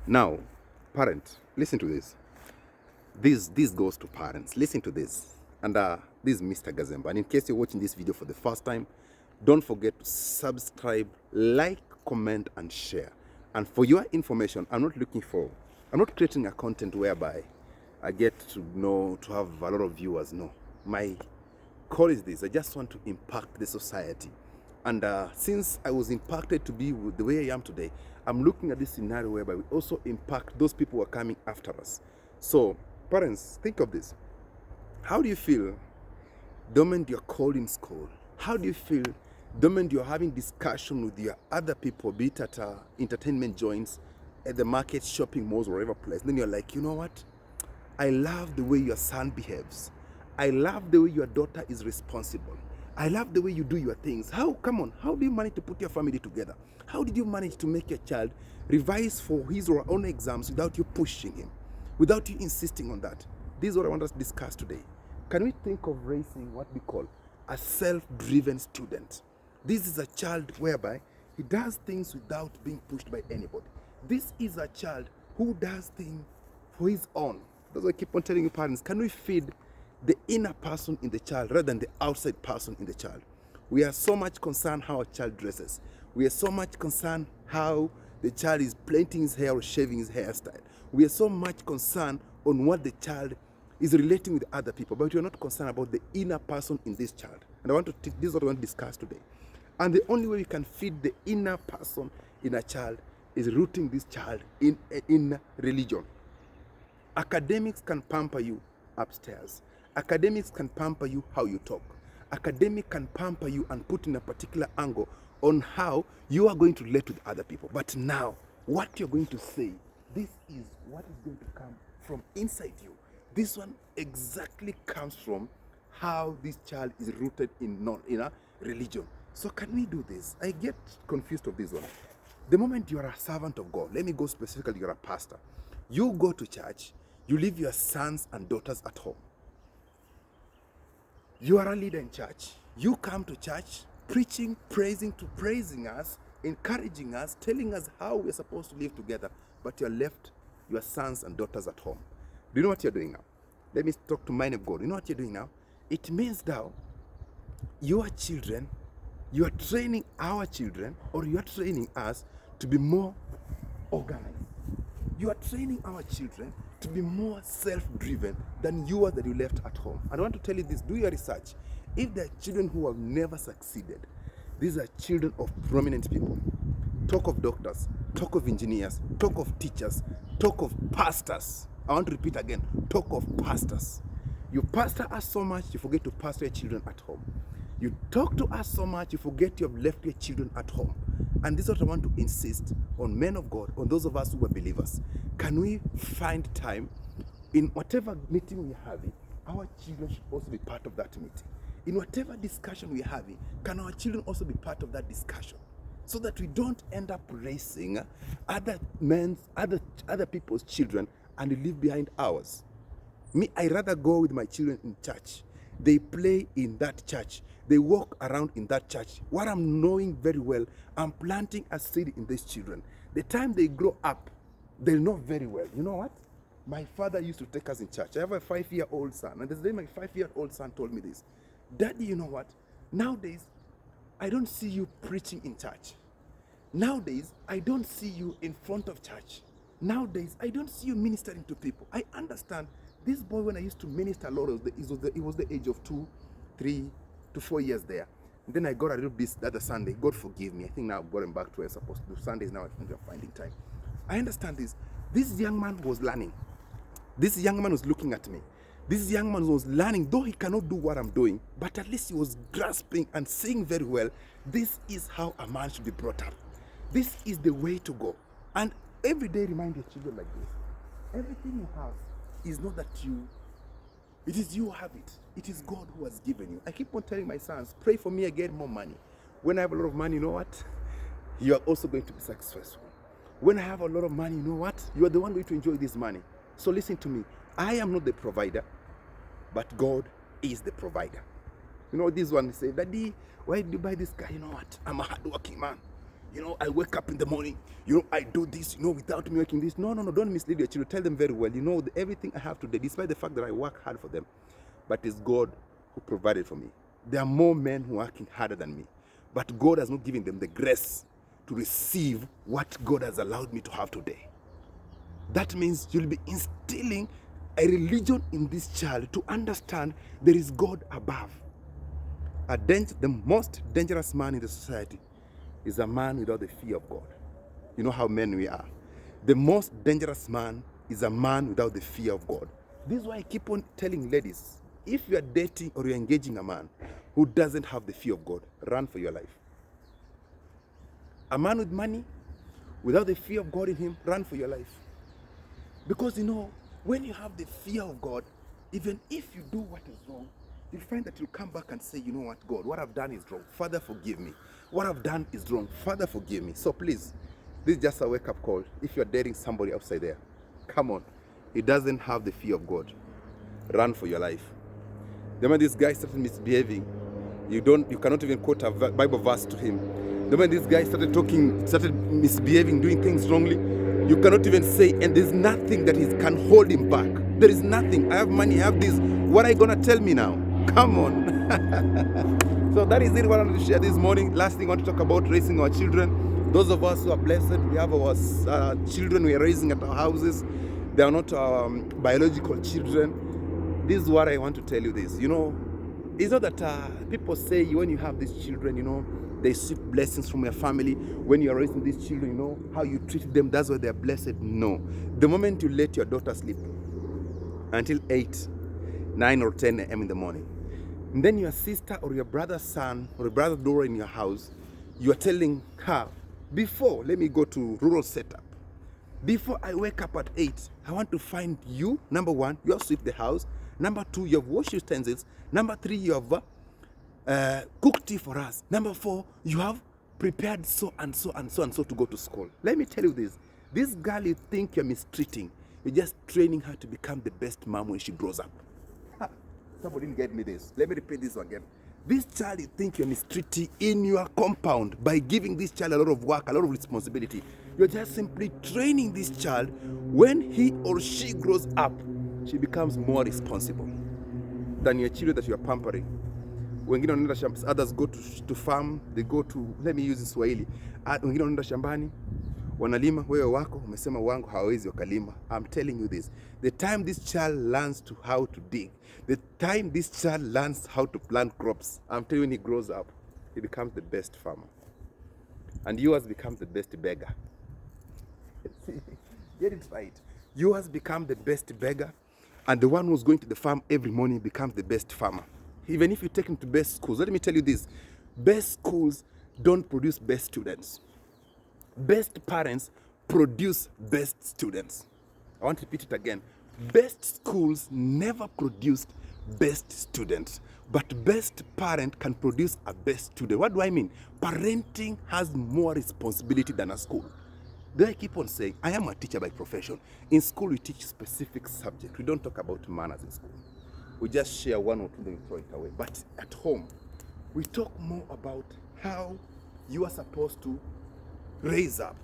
Now, parent, listen to this. This goes to parents. Listen to this. And this is Mr. Gazemba. And in case you're watching this video for the first time, don't forget to subscribe, like, comment, and share. And for your information, I'm not creating a content whereby I get to have a lot of viewers. No. My call is this. I just want to impact the society. And since I was impacted to be the way I am today, I'm looking at this scenario whereby we also impact those people who are coming after us. So, parents, think of this. How do you feel the moment you're called in school? How do you feel the moment you're having discussion with your other people, be it at entertainment joints, at the market, shopping malls, wherever place? And then you're like, you know what? I love the way your son behaves. I love the way your daughter is responsible. I love the way you do your things. How do you manage to put your family together? How did you manage to make your child revise for his or her own exams without you pushing him, without you insisting on that? This is what I want us to discuss today. Can we think of raising what we call a self-driven student? This is a child whereby he does things without being pushed by anybody. This is a child who does things for his own. That's why I keep on telling you, parents, can we feed the inner person in the child rather than the outside person in the child? We are so much concerned how a child dresses. We are so much concerned how the child is plaiting his hair or shaving his hairstyle. We are so much concerned on what the child is relating with other people, but we are not concerned about the inner person in this child. And this is what I want to discuss today. And the only way we can feed the inner person in a child is rooting this child in religion. Academics can pamper you upstairs. Academics can pamper you how you talk. Academic can pamper you and put in a particular angle on how you are going to relate with other people. But now, what you're going to say, this is what is going to come from inside you. This one exactly comes from how this child is rooted in a religion. So can we do this? I get confused of this one. The moment you are a servant of God, let me go specifically, you're a pastor. You go to church, you leave your sons and daughters at home. You are a leader in church. You come to church preaching, praising us, encouraging us, telling us how we're supposed to live together, but you're left your sons and daughters at home. Do you know what you're doing now? Let me talk to mind of God. You know what you're doing now? It means now your children, you are training our children, or you are training us to be more organized. You are training our children to be more self-driven than you are that you left at home. And I want to tell you this, do your research. If there are children who have never succeeded, these are children of prominent people. Talk of doctors, talk of engineers, talk of teachers, talk of pastors. I want to repeat again, talk of pastors. You pastor us so much, you forget to pastor your children at home. You talk to us so much, you forget you have left your children at home. And this is what I want to insist on men of God, on those of us who are believers. Can we find time in whatever meeting we're having, our children should also be part of that meeting. In whatever discussion we're having, can our children also be part of that discussion? So that we don't end up raising other people's children and leave behind ours. Me, I rather go with my children in church. They play in that church. They walk around in that church. What I'm knowing very well, I'm planting a seed in these children. The time they grow up, they'll know very well. You know what? My father used to take us in church. I have a 5-year-old son. And the day my 5-year-old son told me this, Daddy, you know what? Nowadays, I don't see you preaching in church. Nowadays, I don't see you in front of church. Nowadays, I don't see you ministering to people. I understand. This boy, when I used to minister a lot, it was the age of 2, 3 to 4 years there. And then I got a little bit the other Sunday. God forgive me. I think now I've gotten back to where I'm supposed to do. Sundays now I think I'm finding time. I understand this. This young man was learning. This young man was looking at me. This young man was learning, though he cannot do what I'm doing, but at least he was grasping and seeing very well, this is how a man should be brought up. This is the way to go. And every day remind your children like this. Everything you have is not that it is you who have it. It is God who has given you. I keep on telling my sons, pray for me, I get more money. When I have a lot of money, you know what? You are also going to be successful. When I have a lot of money, you know what? You are the one going to enjoy this money. So listen to me. I am not the provider, but God is the provider. You know, this one say, Daddy, why did you buy this car? You know what? I'm a hardworking man. I wake up in the morning, I do this, without me making this. No, don't mislead your children. Tell them very well, everything I have today, despite the fact that I work hard for them, but it's God who provided for me. There are more men who are working harder than me, but God has not given them the grace to receive what God has allowed me to have today. That means you'll be instilling a religion in this child to understand there is God above. The most dangerous man in the society is a man without the fear of God. You know how men we are. The most dangerous man is a man without the fear of God. This is why I keep on telling ladies, if you are dating or you're engaging a man who doesn't have the fear of God, run for your life. A man with money, without the fear of God in him, run for your life. Because when you have the fear of God, even if you do what is wrong, you'll find that you'll come back and say, you know what, God, what I've done is wrong. Father, forgive me. What I've done is wrong. Father, forgive me. So please, this is just a wake-up call. If you're dating somebody outside there, come on. He doesn't have the fear of God. Run for your life. The moment this guy started misbehaving, you cannot even quote a Bible verse to him. The moment this guy started misbehaving, doing things wrongly, you cannot even say, and there's nothing that can hold him back. There is nothing. I have money, I have this. What are you going to tell me now? Come on. So that is it what I want to share this morning. Last thing I want to talk about, raising our children. Those of us who are blessed, we have our children we are raising at our houses. They are not our biological children. This is what I want to tell you this. It's not that people say when you have these children, they seek blessings from your family. When you are raising these children, how you treat them, that's why they are blessed. No. The moment you let your daughter sleep until 8, 9 or 10 a.m. in the morning, and then your sister or your brother's son or your brother's daughter in your house, you are telling her, before, let me go to rural setup. Before I wake up at 8, I want to find you. Number 1, you have swept the house. Number 2, you have washed utensils. Number 3, you have cooked tea for us. Number 4, you have prepared so and so and so and so to go to school. Let me tell you this. This girl you think you're mistreating, you're just training her to become the best mom when she grows up. Somebody didn't get me this. Let me repeat this again. This child you think you're mistreating in your compound by giving this child a lot of work, a lot of responsibility. You're just simply training this child. When he or she grows up, she becomes more responsible than your children that you are pampering. Wengine wanaenda shambani, others go to farm, they go to, let me use Swahili. Wengine wanaenda shambani, wanalima, wewe wako, umesema wangu hawezi wakalima. I'm telling you this. The time this child learns how to dig, the time this child learns how to plant crops, I'm telling you, when he grows up, he becomes the best farmer. And yours becomes the best beggar. Get it right. Yours become the best beggar, and the one who's going to the farm every morning becomes the best farmer. Even if you take him to best schools, let me tell you this. Best schools don't produce best students. Best parents produce best students. I want to repeat it again. Best schools never produced best students, but best parent can produce a best student. What do I mean? Parenting has more responsibility than a school. They keep on saying, I am a teacher by profession. In school, we teach specific subjects. We don't talk about manners in school. We just share one or two, then we throw it away. But at home, we talk more about how you are supposed to raise up.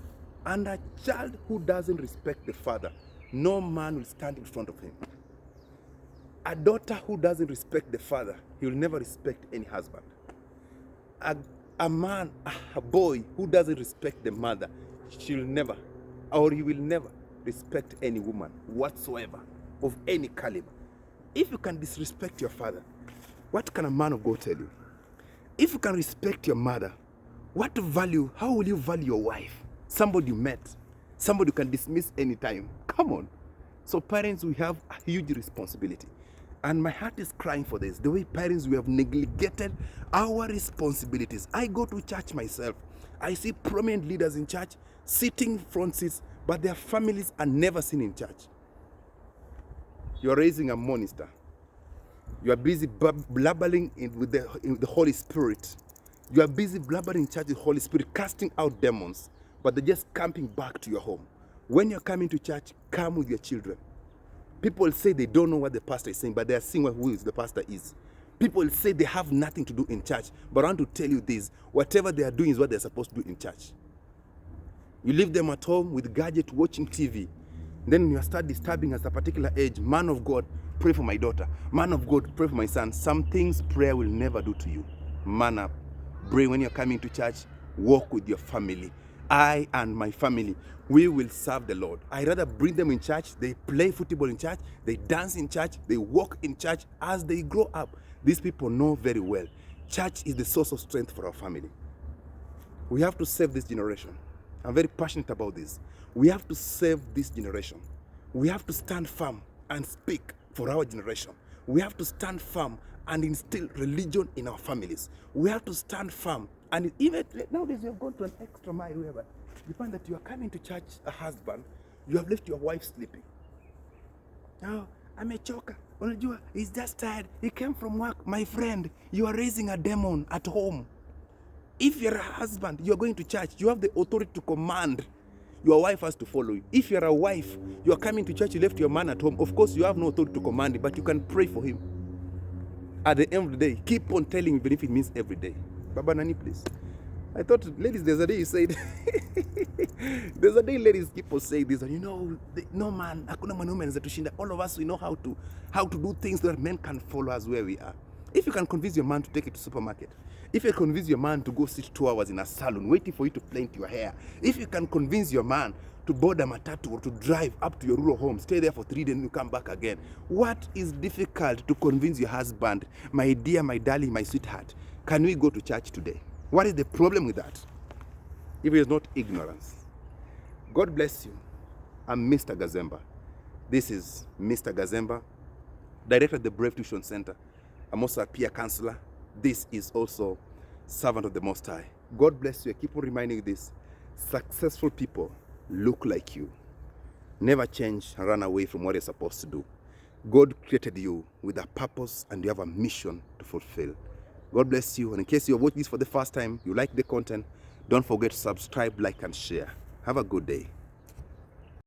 And a child who doesn't respect the father, no man will stand in front of him. A daughter who doesn't respect the father, he will never respect any husband. A boy who doesn't respect the mother, he will never respect any woman whatsoever of any caliber. If you can disrespect your father, what can a man of God tell you? If you can respect your mother, how will you value your wife? Somebody you met, somebody you can dismiss anytime. Come on. So parents, we have a huge responsibility. And my heart is crying for this. The way parents, we have neglected our responsibilities. I go to church myself. I see prominent leaders in church sitting front seats, but their families are never seen in church. You're raising a monster. You are busy blabbering with the Holy Spirit. You are busy blabbering in church with the Holy Spirit, casting out demons, but they're just camping back to your home. When you're coming to church, come with your children. People say they don't know what the pastor is saying, but they are seeing who the pastor is. People say they have nothing to do in church, but I want to tell you this, whatever they are doing is what they're supposed to do in church. You leave them at home with gadget watching TV. Then when you start disturbing at a particular age, man of God, pray for my daughter. Man of God, pray for my son. Some things prayer will never do to you. Man up. Pray when you're coming to church. Walk with your family. I and my family, we will serve the Lord. I rather bring them in church. They play football in church. They dance in church. They walk in church. As they grow up, these people know very well. Church is the source of strength for our family. We have to save this generation. I'm very passionate about this. We have to save this generation. We have to stand firm and speak for our generation. We have to stand firm and instill religion in our families. We have to stand firm. And even nowadays, you have gone to an extra mile wherever you find that you are coming to church, a husband, you have left your wife sleeping. Now, amechoka. Unajua, he's just tired. He came from work. My friend, you are raising a demon at home. If you're a husband, you're going to church, you have the authority to command. Your wife has to follow you. If you're a wife, you are coming to church, you left your man at home. Of course, you have no authority to command him, but you can pray for him. At the end of the day, keep on telling him, even if it means every day. Baba Nani, please. I thought, ladies, there's a day you said, there's a day ladies keep on saying this, and you know, no man, hakuna mwanaume anaweza tushinda. All of us, we know how to do things so that men can follow us where we are. If you can convince your man to take you to supermarket, if you convince your man to go sit 2 hours in a salon waiting for you to paint your hair, if you can convince your man to board a matatu or to drive up to your rural home, stay there for 3 days and you come back again, what is difficult to convince your husband, my dear, my darling, my sweetheart, can we go to church today? What is the problem with that? If it is not ignorance. God bless you. I'm Mr. Gazemba. This is Mr. Gazemba, director of the Brave Tuition Center. I'm also a peer counselor. This is also servant of the Most High. God bless you. I keep on reminding you this. Successful people look like you. Never change and run away from what you're supposed to do. God created you with a purpose and you have a mission to fulfill. God bless you. And in case you're watching this for the first time, you like the content, don't forget to subscribe, like, and share. Have a good day.